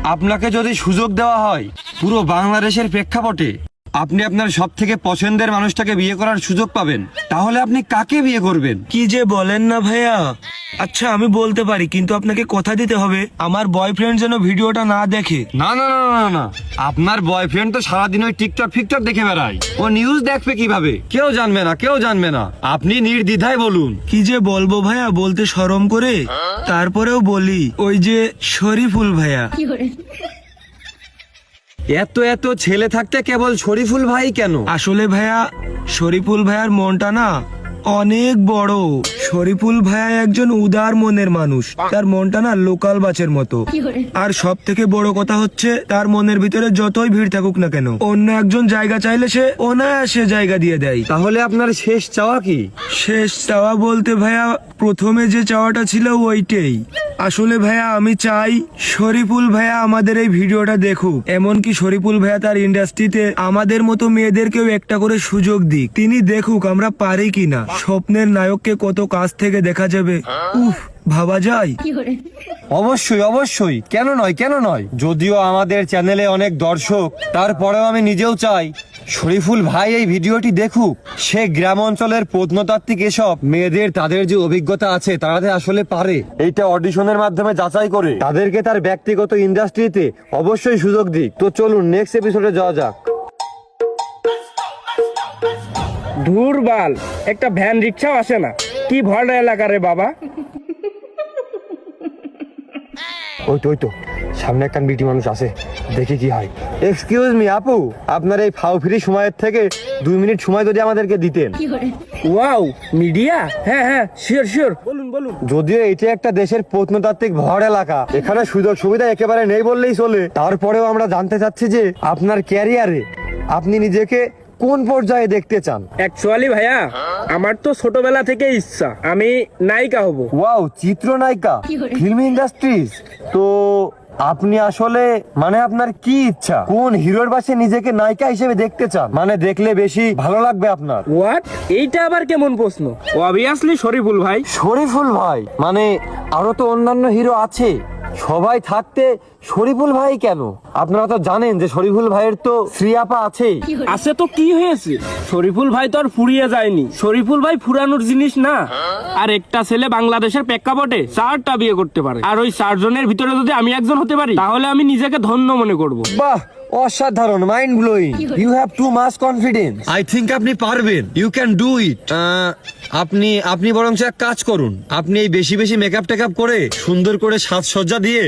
আপনাকে যদি সুযোগ দেওয়া হয় পুরো বাংলাদেশের প্রেক্ষাপটে আপনি আপনার সব থেকে পছন্দের মানুষটাকে বিয়ে করার সুযোগ পাবেন, তাহলে আপনি কাকে বিয়ে করবেন? কি যে বলেন না ভাইয়া। আচ্ছা আমি বলতে পারি, কিন্তু আপনাকে কথা দিতে হবে আমার বয়ফ্রেন্ড যেন ভিডিওটা না দেখে। না না না না না, আপনার বয়ফ্রেন্ড তো সারাদিন ওই টিকটক ফিকটক দেখে বেড়ায়, ও নিউজ দেখবে কিভাবে? কেউ জানবে না, কেউ জানবে না। আপনি নির্দ্বিধায় বলুন। কি যে বলবো ভাইয়া, বলতে শরম করে, তারপরেও বলি, ওই যে শরীফুল ভাইয়া। এত এত ছেলে থাকতে কেবল শরীফুল ভাই কেন? আসলে ভাইয়া শরীফুল ভাইয়ার মনটা না অনেক বড়। শরীফুল ভাইয়া একজন উদার মনের মানুষ, তার মনটা না লোকাল বাসের মতো। আর সব থেকে বড় কথা হচ্ছে তার মনের ভিতরে যতই ভিড় থাকুক না কেন, অন্য একজন জায়গা চাইলে সে অনায়াসে জায়গা দিয়ে দেয়। তাহলে আপনার শেষ চাওয়া কি? শেষ চাওয়া বলতে ভাইয়া প্রথমে যে চাওয়াটা ছিল ওইটাই। আসলে ভাইয়া আমি চাই শরীফুল ভাইয়া আমাদের এই ভিডিওটা দেখুক, এমনকি শরীফুল ভাইয়া তার ইন্ডাস্ট্রিতে আমাদের মতো মেয়েদেরকেও একটা করে সুযোগ দিক। তিনি দেখুক আমরা পারি কিনা। স্বপ্নের নায়ককে কত কাছ থেকে দেখা যাবে, উফ ভাবা যায়। অবশ্যই অবশ্যই, কেন নয় কেন নয়। যদিও আমাদের চ্যানেলে অনেক দর্শক, তারপরেও আমি নিজেও চাই শরীফুল ভাই এই ভিডিওটি দেখুক। সে গ্রাম অঞ্চলের প্রত্নতাত্ত্বিক এসব মেয়েদের তাদের যে অভিজ্ঞতা আছে তারা যে আসলে পারে, এইটা অডিশনের মাধ্যমে যাচাই করে তাদেরকে তার ব্যক্তিগত ইন্ডাস্ট্রিতে অবশ্যই সুযোগ দিক। তো চলুন নেক্সট এপিসোডে যাওয়া যাক। ধুরবাল, একটা ভ্যান রিক্সাও আসে না, কি ভরা এলাকা রে বাবা। ওই তো সামনে একটা বিটি মানুষ আছে, দেখি কি হয়। এক্সকিউজ মি আপু, আপনার এই ফাও ফ্রি সময়ের থেকে 2 মিনিট সময় যদি আমাদেরকে দিতেন। Wow, media? হ্যাঁ হ্যাঁ, শিওর শিওর, বলুন বলুন। যদিও এটা একটা দেশের প্রত্নতাত্ত্বিক ভর এলাকা, এখানে সুযোগ সুবিধা একেবারে নেই বললেই চলে, তারপরেও আমরা জানতে চাচ্ছি যে আপনার ক্যারিয়ারে আপনি নিজেকে কোন পর্যায়ে দেখতে চান? অ্যাকচুয়ালি ভাইয়া আমার তো ছোটবেলা থেকে ইচ্ছা আমি নায়িকা হব। ওয়াও, চিত্রনায়িকা, ফিল্ম ইন্ডাস্ট্রিজ। তো আপনি আসলে মানে আপনার কি ইচ্ছা? কোন হিরোর পাশে নিজেকে নায়িকা হিসেবে দেখতে চান? মানে দেখলে বেশি ভালো লাগবে আপনার? হোয়াট? এইটা আবার কেমন প্রশ্ন? অবভিয়াসলি শরীফুল ভাই। শরীফুল ভাই মানে আরো তো অন্যান্য হিরো আছে, সবাই থাকতে শরীফুল ভাই কেন? আপনারা তো জানেন যে শরীফুল ভাইয়ের তো শ্রীয়াপা আছে। আছে তো কি হয়েছে, শরীফুল ভাই তো আর ফুরিয়ে যায়নি। শরীফুল ভাই ফুরানোর জিনিস না। আর একটা ছেলে বাংলাদেশের প্রেক্ষাপটে 4টা বিয়ে করতে পারে, আর ওই 4 জনের ভিতরে যদি আমি একজন হতে পারি তাহলে আমি নিজেকে ধন্য মনে করব। বাহ, অসাধারণ, mind blowing. You have too much confidence. I think আপনি পারবেন, ইউ ক্যান ডু ইট। আপনি বরং এক কাজ করুন, আপনি এই বেশি বেশি মেকআপ টেকআপ করে সুন্দর করে সাজসজ্জা দিয়ে